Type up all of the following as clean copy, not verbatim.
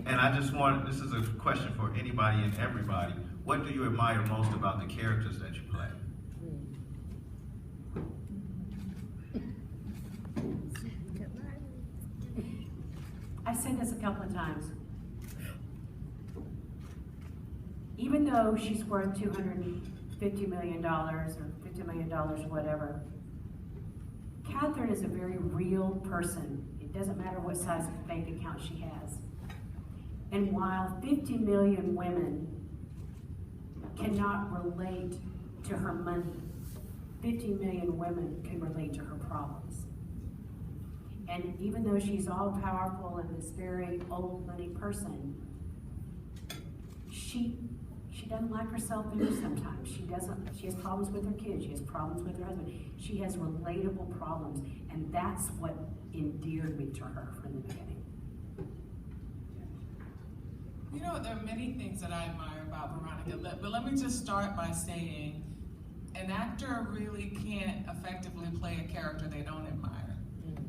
And I just want, this is a question for anybody and everybody. What do you admire most about the characters that you play? I've said this a couple of times. Even though she's worth $250 million or $50 million, whatever, Catherine is a very real person. It doesn't matter what size of bank account she has. And while 50 million women cannot relate to her money, 50 million women can relate to her problems. And even though she's all powerful and this very old money person, she doesn't like herself either sometimes. She has problems with her kids, she has problems with her husband. She has relatable problems, and that's what endeared me to her from the beginning. You know, there are many things that I admire about Veronica, but let me just start by saying an actor really can't effectively play a character they don't admire.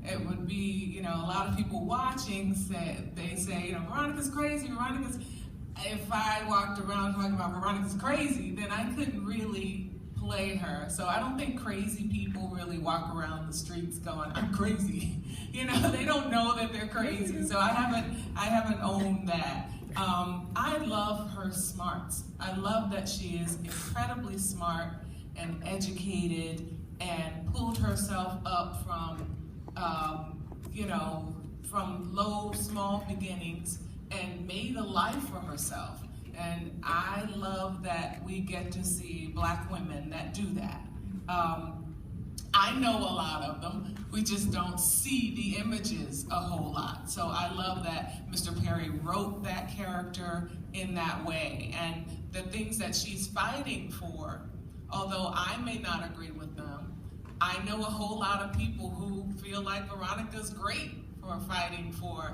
It would be, you know, a lot of people watching say, you know, Veronica's crazy, Veronica's, if I walked around talking about Veronica's crazy, then I couldn't really play her. So I don't think crazy people really walk around the streets going, I'm crazy. You know, they don't know that they're crazy. So I haven't owned that. I love her smarts. I love that she is incredibly smart and educated and pulled herself up from, you know, from low, small beginnings and made a life for herself. And I love that we get to see Black women that do that. I know a lot of them, we just don't see the images a whole lot. So I love that Mr. Perry wrote that character in that way. And the things that she's fighting for, although I may not agree with them, I know a whole lot of people who feel like Veronica's great for fighting for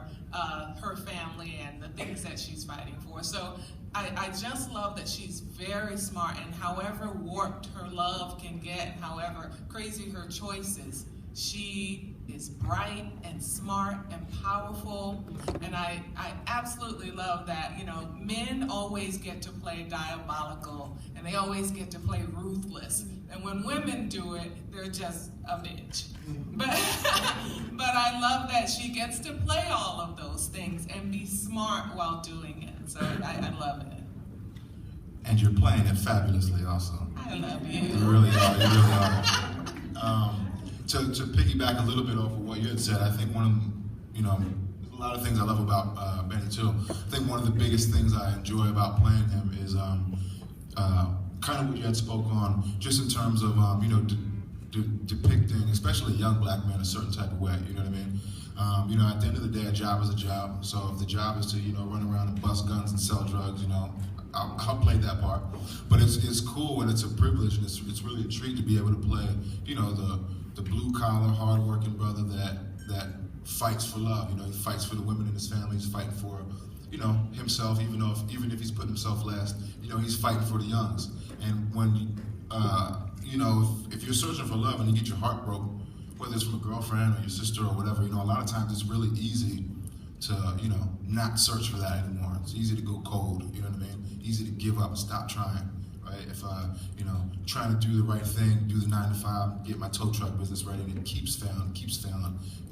her family and the things that she's fighting for. So I just love that she's very smart, and however warped her love can get, however crazy her choices, she is bright and smart and powerful. And I absolutely love that, you know, men always get to play diabolical and they always get to play ruthless. And when women do it, they're just a bitch. But I love that she gets to play all of those things and be smart while doing it. So I love it. And you're playing it fabulously also. I love you. You really are, you really are. To piggyback a little bit off of what you had said, I think one of, you know, a lot of things I love about Benny too. I think one of the biggest things I enjoy about playing him is kind of what you had spoke on, just in terms of, you know, depicting, especially young Black men, a certain type of way, you know what I mean? You know, at the end of the day, a job is a job. So if the job is to, you know, run around and bust guns and sell drugs, you know, I'll play that part. But it's cool and it's a privilege, and it's really a treat to be able to play, you know, the blue collar, hard-working brother that fights for love. You know, he fights for the women in his family. He's fighting for, you know, himself. Even if he's putting himself last, you know, he's fighting for the youngs. And when you know, if you're searching for love and you get your heart broken, whether it's from a girlfriend or your sister or whatever, you know, a lot of times it's really easy to, you know, not search for that anymore. It's easy to go cold. You know what I mean? Easy to give up and stop trying. Right? If you know, trying to do the right thing, do the 9 to 5, get my tow truck business ready, and it keeps failing. You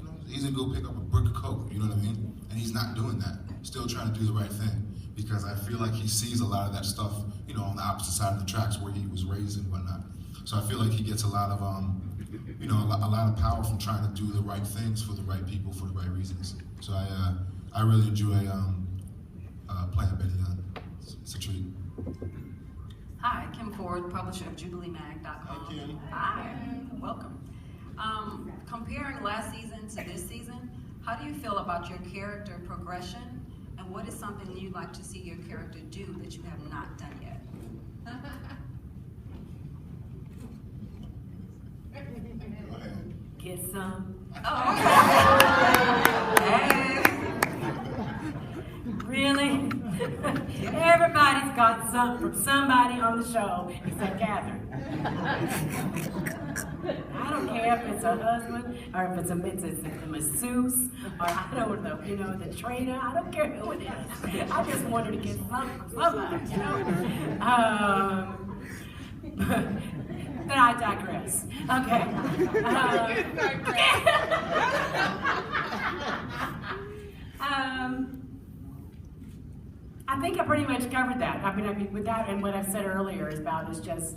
know, it's easy to go pick up a brick of coke. You know what I mean? And he's not doing that. Still trying to do the right thing, because I feel like he sees a lot of that stuff, you know, on the opposite side of the tracks where he was raised and whatnot. So I feel like he gets a lot of, you know, a lot of power from trying to do the right things for the right people for the right reasons. So I really enjoy playing Betty Young. It's a treat. Hi, Kim Ford, publisher of JubileeMag.com. Hi, Kim. Hi, welcome. Comparing last season to this season, how do you feel about your character progression, and what is something you'd like to see your character do that you have not done yet? Go ahead. Get some. Oh, okay. Hey. Really? Everybody's got something from somebody on the show except Catherine. I don't care if it's a husband or if it's a masseuse or I don't know, you know, the trainer. I don't care who it is. I just want her to get somebody, you know. But I digress. Okay. I think I pretty much covered that. I mean, with that and what I've said earlier is just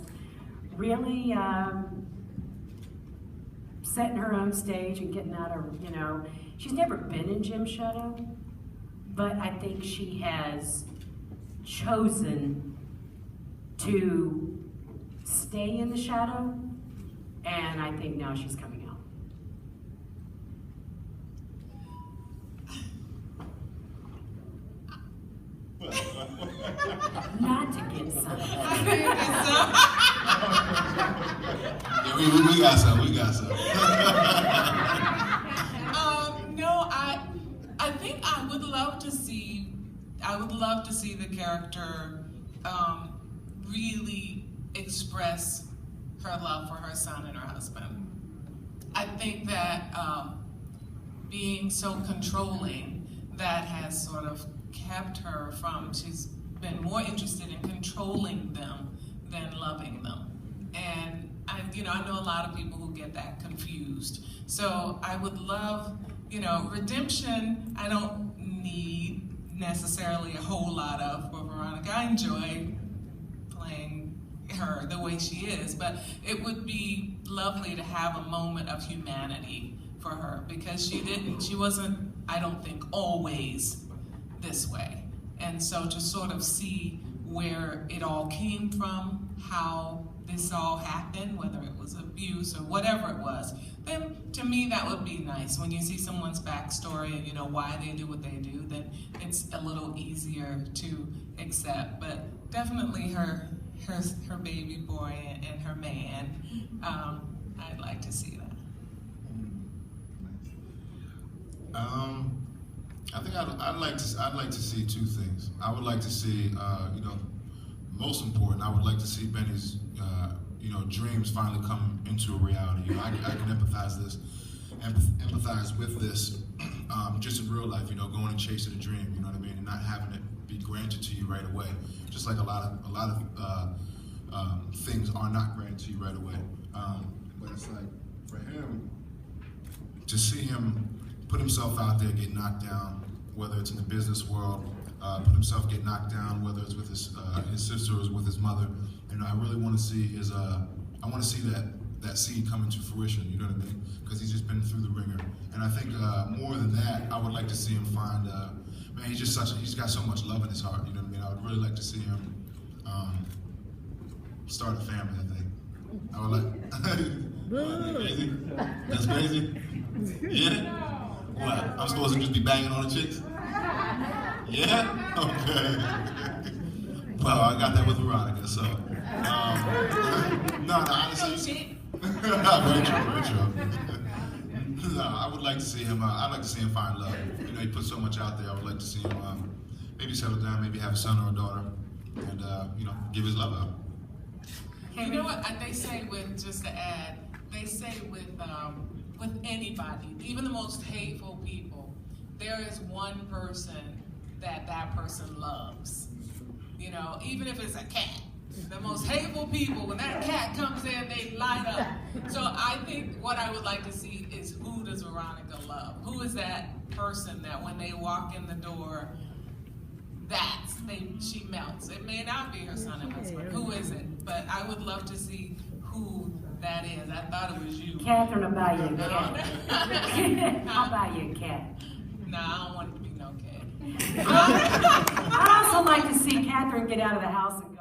really setting her own stage and getting out of, you know, she's never been in Jim's shadow, but I think she has chosen to stay in the shadow, and I think now she's coming out. Not to get some. Yeah, we got some. We got some. No, I think I would love to see the character really express her love for her son and her husband. I think that being so controlling, that has sort of kept her from, she's been more interested in controlling them than loving them. And I know a lot of people who get that confused. So I would love, redemption, I don't need necessarily a whole lot of for Veronica. I enjoy playing her the way she is, but it would be lovely to have a moment of humanity for her, because she wasn't, I don't think, always this way. And so to sort of see where it all came from, how this all happened, whether it was abuse or whatever it was, then to me that would be nice. When you see someone's backstory and why they do what they do, then it's a little easier to accept. But definitely her baby boy and her man, I'd like to see that. I think I'd like to see two things. I would like to see, most important, I would like to see Benny's, dreams finally come into a reality. I can empathize with this, just in real life. Going and chasing a dream. You know what I mean, and not having it be granted to you right away. Just like a lot of things are not granted to you right away. But it's like for him to see him put himself out there, get knocked down, whether it's in the business world, put himself get knocked down, whether it's with his sister or with his mother. I really want to see I want to see that seed come into fruition. You know what I mean? Because he's just been through the ringer. And I think more than that, I would like to see him find. Man, he's got so much love in his heart. You know what I mean? I would really like to see him start a family. I think. I would like. What, crazy? That's crazy. Yeah. What? I'm supposed to just be banging on the chicks? Yeah? Okay. Well, I got that with Veronica, so. No, honestly. Very true. No, I would like to see him, I'd like to see him find love. He put so much out there. I would like to see him maybe settle down, maybe have a son or a daughter, and, give his love out. You know what they say just to add, they say with anybody, even the most hateful people, there is one person that person loves. Even if it's a cat. The most hateful people, when that cat comes in, they light up. So I think what I would like to see is, who does Veronica love? Who is that person that when they walk in the door, she melts? It may not be her son and husband. Who is it? But I would love to see who that is. I thought it was you. Catherine will buy you a cat. I'll buy you a cat. No, I don't want it to be no cat. I'd also like to see Catherine get out of the house and go.